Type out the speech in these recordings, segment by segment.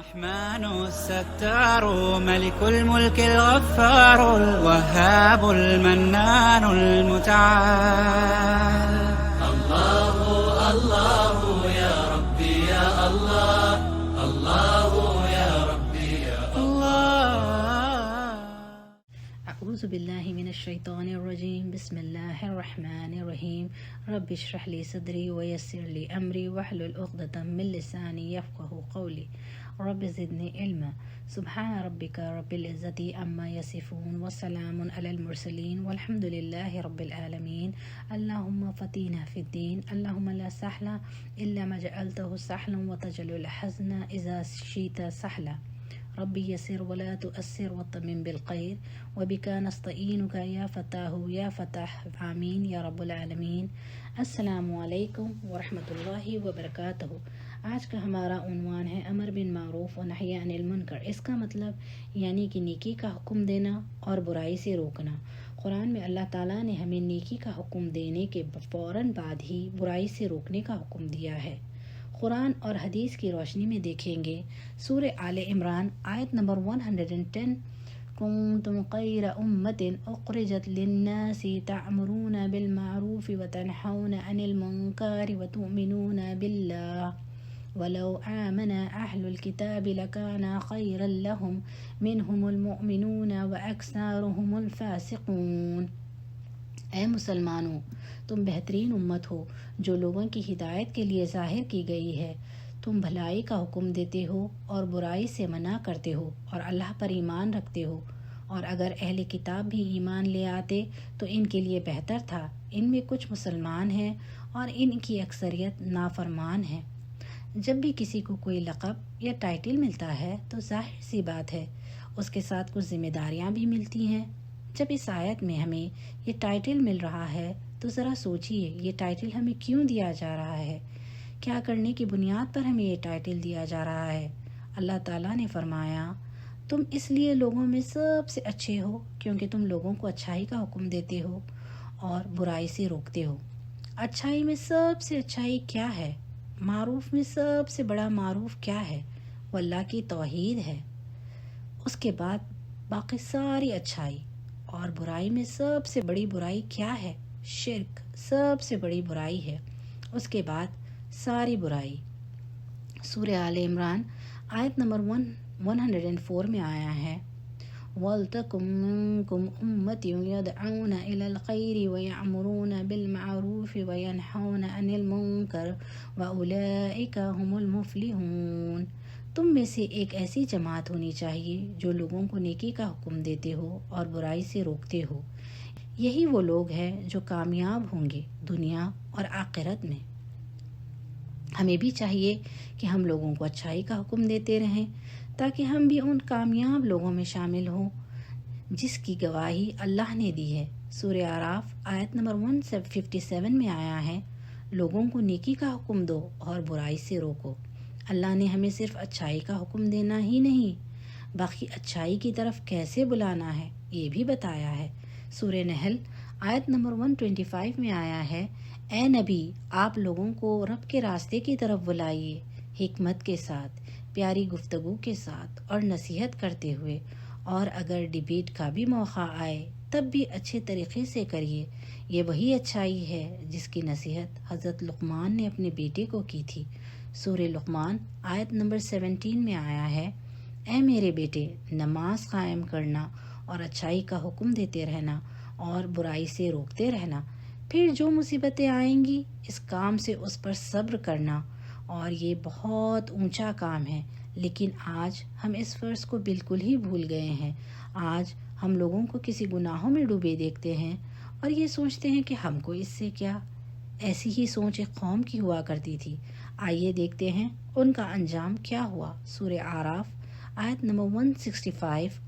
الرحمن الستار ملك الملك الغفار الوهاب المنان المتعال. الله الله يا ربي يا الله، الله يا ربي يا الله. أعوذ بالله من الشيطان الرجيم. بسم الله الرحمن الرحيم. رب اشرح لي صدري ويسر لي أمري واحلل عقدة من لساني يفقهوا قولي. رب زدني علما. سبحان ربك رب العزة عما يصفون وسلام على المرسلين والحمد لله رب العالمين. اللهم فتنا في الدين. اللهم لا سهل إلا ما جعلته سهلا وتجعل الحزن إذا شئت سهلا. ربي يسر ولا تؤسر وتمم بالخير وبك نستعينك يا فتاح يا فتاح. آمین یا رب العالمین. السلام علیکم ورحمۃ اللہ وبرکاتہ. آج کا ہمارا عنوان ہے امر بن معروف و نہی عن المنکر. اس کا مطلب یعنی کہ نیکی کا حکم دینا اور برائی سے روکنا. قرآن میں اللہ تعالیٰ نے ہمیں نیکی کا حکم دینے کے فوراً بعد ہی برائی سے روکنے کا حکم دیا ہے. قرآن اور حدیث کی روشنی میں دیکھیں گے سورہ آل عمران آیت نمبر 110. کنتم خیر امت اخرجت للناس تعمرون بالمعروف وتنحون عن المنکر وتؤمنون باللہ ولو آمن اہل الكتاب لکان خیرا لهم منهم المؤمنون واکثرهم الفاسقون. اے مسلمانوں، تم بہترین امت ہو جو لوگوں کی ہدایت کے لیے ظاہر کی گئی ہے. تم بھلائی کا حکم دیتے ہو اور برائی سے منع کرتے ہو اور اللہ پر ایمان رکھتے ہو. اور اگر اہل کتاب بھی ایمان لے آتے تو ان کے لیے بہتر تھا. ان میں کچھ مسلمان ہیں اور ان کی اکثریت نافرمان ہے. جب بھی کسی کو کوئی لقب یا ٹائٹل ملتا ہے تو ظاہر سی بات ہے اس کے ساتھ کچھ ذمہ داریاں بھی ملتی ہیں. جب اس آیت میں ہمیں یہ ٹائٹل مل رہا ہے تو ذرا سوچئے یہ ٹائٹل ہمیں کیوں دیا جا رہا ہے؟ کیا کرنے کی بنیاد پر ہمیں یہ ٹائٹل دیا جا رہا ہے؟ اللہ تعالیٰ نے فرمایا تم اس لیے لوگوں میں سب سے اچھے ہو کیونکہ تم لوگوں کو اچھائی کا حکم دیتے ہو اور برائی سے روکتے ہو. اچھائی میں سب سے اچھائی کیا ہے؟ معروف میں سب سے بڑا معروف کیا ہے؟ وہ اللہ کی توحید ہے. اس کے بعد باقی ساری اچھائی. اور برائی میں سب سے بڑی برائی کیا ہے؟ شرک سب سے بڑی برائی ہے. اس کے بعد ساری برائی. سورہ آل عمران آیت نمبر 104 میں آیا ہے وَلْتَكُن مِّنكُمْ أُمَّةٌ يَدْعُونَ إِلَى الْخَيْرِ وَيَأْمُرُونَ بِالْمَعْرُوفِ وَيَنْهَوْنَ عَنِ الْمُنكَرِ وَأُولَئِكَ هُمُ الْمُفْلِحُونَ. تم میں سے ایک ایسی جماعت ہونی چاہیے جو لوگوں کو نیکی کا حکم دیتے ہو اور برائی سے روکتے ہو. یہی وہ لوگ ہیں جو کامیاب ہوں گے دنیا اور آخرت میں. ہمیں بھی چاہیے کہ ہم لوگوں کو اچھائی کا حکم دیتے رہیں تاکہ ہم بھی ان کامیاب لوگوں میں شامل ہوں جس کی گواہی اللہ نے دی ہے. سورہ اعراف آیت نمبر 157 میں آیا ہے لوگوں کو نیکی کا حکم دو اور برائی سے روکو. اللہ نے ہمیں صرف اچھائی کا حکم دینا ہی نہیں باقی اچھائی کی طرف کیسے بلانا ہے یہ بھی بتایا ہے. سورہ نحل آیت نمبر 125 میں آیا ہے اے نبی آپ لوگوں کو رب کے راستے کی طرف بلائیے حکمت کے ساتھ، پیاری گفتگو کے ساتھ اور نصیحت کرتے ہوئے. اور اگر ڈیبیٹ کا بھی موقع آئے تب بھی اچھے طریقے سے کریے. یہ وہی اچھائی ہے جس کی نصیحت حضرت لقمان نے اپنے بیٹے کو کی تھی. سورہ لقمان آیت نمبر 17 میں آیا ہے اے میرے بیٹے نماز قائم کرنا اور اچھائی کا حکم دیتے رہنا اور برائی سے روکتے رہنا. پھر جو مصیبتیں آئیں گی اس کام سے اس پر صبر کرنا. اور یہ بہت اونچا کام ہے لیکن آج ہم اس فرض کو بالکل ہی بھول گئے ہیں. آج ہم لوگوں کو کسی گناہوں میں ڈوبے دیکھتے ہیں اور یہ سوچتے ہیں کہ ہم کو اس سے کیا. ایسی ہی سوچ ایک قوم کی ہوا کرتی تھی. آئیے دیکھتے ہیں ان کا انجام کیا ہوا. سورہ اعراف آیت نمبر 165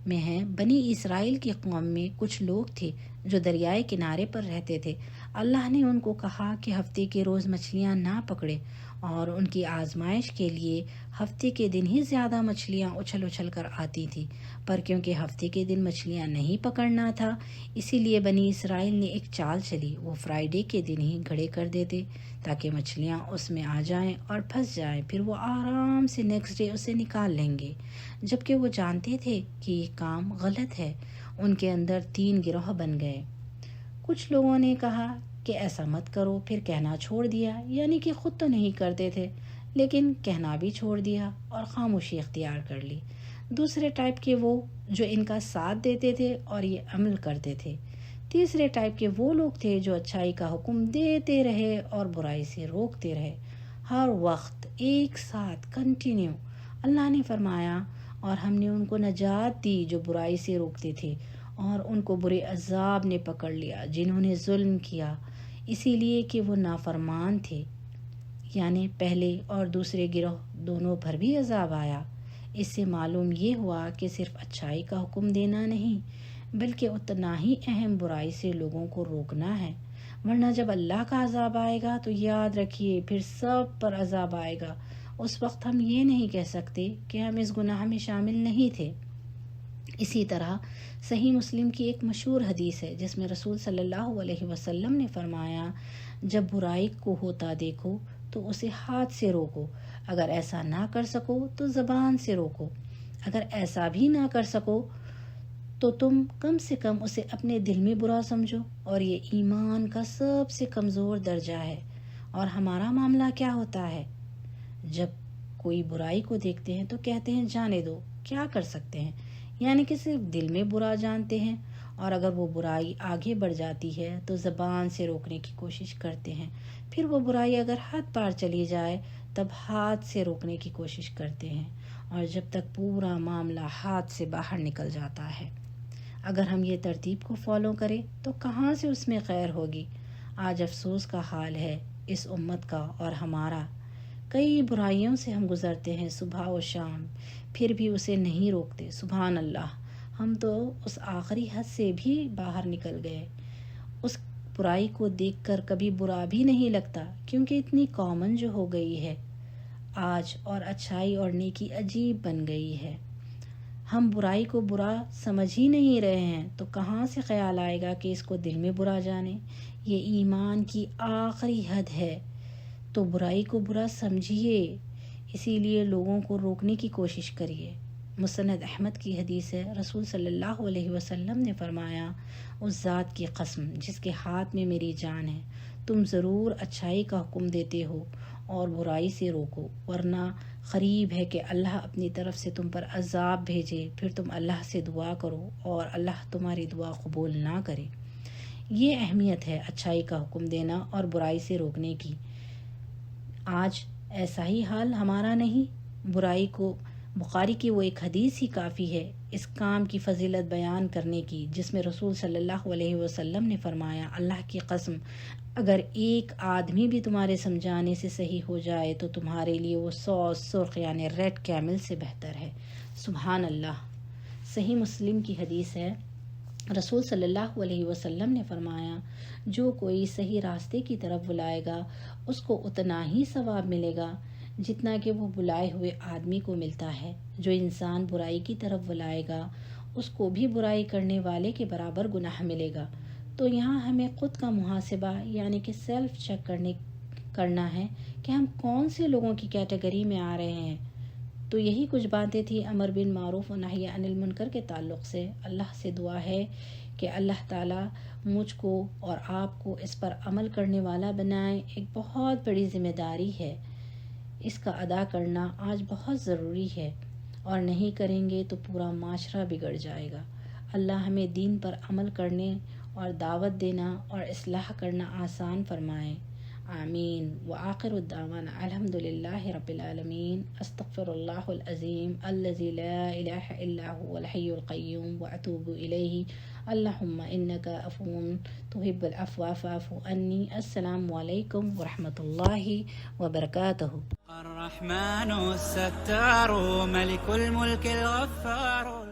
میں ہے بنی اسرائیل کی قوم میں کچھ لوگ تھے جو دریائے کنارے پر رہتے تھے. اللہ نے ان کو کہا کہ ہفتے کے روز مچھلیاں نہ پکڑے اور ان کی آزمائش کے لیے ہفتے کے دن ہی زیادہ مچھلیاں اچھل اچھل کر آتی تھیں، پر کیونکہ ہفتے کے دن مچھلیاں نہیں پکڑنا تھا، اسی لیے بنی اسرائیل نے ایک چال چلی، وہ فرائیڈے کے دن ہی گھڑے کر دیتے تاکہ مچھلیاں اس میں آ جائیں اور پھنس جائیں، پھر وہ آرام سے نیکسٹ ڈے اسے نکال لیں گے، جبکہ وہ جانتے تھے کہ یہ کام غلط ہے۔ ان کے اندر 3 گروہ بن گئے۔ کچھ لوگوں نے کہا کہ ایسا مت کرو، پھر کہنا چھوڑ دیا، یعنی کہ خود تو نہیں کرتے تھے لیکن کہنا بھی چھوڑ دیا اور خاموشی اختیار کر لی۔ دوسرے ٹائپ کے وہ جو ان کا ساتھ دیتے تھے اور یہ عمل کرتے تھے۔ تیسرے ٹائپ کے وہ لوگ تھے جو اچھائی کا حکم دیتے رہے اور برائی سے روکتے رہے، ہر وقت ایک ساتھ کنٹینیو۔ اللہ نے فرمایا اور ہم نے ان کو نجات دی جو برائی سے روکتے تھے، اور ان کو برے عذاب نے پکڑ لیا جنہوں نے ظلم کیا، اسی لیے کہ وہ نافرمان تھے۔ یعنی پہلے اور دوسرے گروہ دونوں پر بھی عذاب آیا۔ اس سے معلوم یہ ہوا کہ صرف اچھائی کا حکم دینا نہیں بلکہ اتنا ہی اہم برائی سے لوگوں کو روکنا ہے، ورنہ جب اللہ کا عذاب آئے گا تو یاد رکھیے پھر سب پر عذاب آئے گا۔ اس وقت ہم یہ نہیں کہہ سکتے کہ ہم اس گناہ میں شامل نہیں تھے۔ اسی طرح صحیح مسلم کی ایک مشہور حدیث ہے جس میں رسول صلی اللہ علیہ وسلم نے فرمایا، جب برائی کو ہوتا دیکھو تو اسے ہاتھ سے روکو، اگر ایسا نہ کر سکو تو زبان سے روکو، اگر ایسا بھی نہ کر سکو تو تم کم سے کم اسے اپنے دل میں برا سمجھو، اور یہ ایمان کا سب سے کمزور درجہ ہے۔ اور ہمارا معاملہ کیا ہوتا ہے؟ جب کوئی برائی کو دیکھتے ہیں تو کہتے ہیں جانے دو، کیا کر سکتے ہیں، یعنی کہ صرف دل میں برا جانتے ہیں، اور اگر وہ برائی آگے بڑھ جاتی ہے تو زبان سے روکنے کی کوشش کرتے ہیں، پھر وہ برائی اگر حد پار چلی جائے تب ہاتھ سے روکنے کی کوشش کرتے ہیں، اور جب تک پورا معاملہ ہاتھ سے باہر نکل جاتا ہے۔ اگر ہم یہ ترتیب کو فالو کریں تو کہاں سے اس میں خیر ہوگی؟ آج افسوس کا حال ہے اس امت کا اور ہمارا۔ کئی برائیوں سے ہم گزرتے ہیں صبح و شام، پھر بھی اسے نہیں روکتے۔ سبحان اللہ، ہم تو اس آخری حد سے بھی باہر نکل گئے۔ اس برائی کو دیکھ کر کبھی برا بھی نہیں لگتا کیونکہ اتنی کامن جو ہو گئی ہے آج، اور اچھائی اور نیکی عجیب بن گئی ہے۔ ہم برائی کو برا سمجھ ہی نہیں رہے ہیں تو کہاں سے خیال آئے گا کہ اس کو دل میں برا جانے؟ یہ ایمان کی آخری حد ہے، تو برائی کو برا سمجھیے، اسی لیے لوگوں کو روکنے کی کوشش کریے۔ مسند احمد کی حدیث ہے، رسول صلی اللہ علیہ وسلم نے فرمایا، اس ذات کی قسم جس کے ہاتھ میں میری جان ہے، تم ضرور اچھائی کا حکم دیتے ہو اور برائی سے روکو، ورنہ قریب ہے کہ اللہ اپنی طرف سے تم پر عذاب بھیجے، پھر تم اللہ سے دعا کرو اور اللہ تمہاری دعا قبول نہ کرے۔ یہ اہمیت ہے اچھائی کا حکم دینا اور برائی سے روکنے کی۔ آج ایسا ہی حال ہمارا نہیں؟ برائی کو بخاری کی وہ ایک حدیث ہی کافی ہے اس کام کی فضیلت بیان کرنے کی، جس میں رسول صلی اللہ علیہ وسلم نے فرمایا، اللہ کی قسم اگر ایک آدمی بھی تمہارے سمجھانے سے صحیح ہو جائے تو تمہارے لیے وہ 100 سرخ یعنی ریڈ کیمل سے بہتر ہے۔ سبحان اللہ۔ صحیح مسلم کی حدیث ہے، رسول صلی اللہ علیہ وسلم نے فرمایا، جو کوئی صحیح راستے کی طرف بلائے گا اس کو اتنا ہی ثواب ملے گا جتنا کہ وہ بلائے ہوئے آدمی کو ملتا ہے۔ جو انسان برائی کی طرف بلائے گا اس کو بھی برائی کرنے والے کے برابر گناہ ملے گا۔ تو یہاں ہمیں خود کا محاسبہ یعنی کہ سیلف چیک کرنا ہے کہ ہم کون سے لوگوں کی کیٹیگری میں آ رہے ہیں۔ تو یہی کچھ باتیں تھیں امر بن معروف و نہی عن المنکر کے تعلق سے۔ اللہ سے دعا ہے کہ اللہ تعالیٰ مجھ کو اور آپ کو اس پر عمل کرنے والا بنائے۔ ایک بہت بڑی ذمہ داری ہے، اس کا ادا کرنا آج بہت ضروری ہے، اور نہیں کریں گے تو پورا معاشرہ بگڑ جائے گا۔ اللہ ہمیں دین پر عمل کرنے اور دعوت دینا اور اصلاح کرنا آسان فرمائے، آمین۔ وآخر الدعوانا الحمد للہ رب العالمین۔ استغفر اللہ العظیم الذی لا الہ الا هو الحی القیوم واتوب الیہ۔ اللہم انک عفو تحب العفو فاعف عنی۔ السلام علیکم ورحمۃ اللہ وبرکاتہ۔ الرحمن الستار ملك الملك الغفار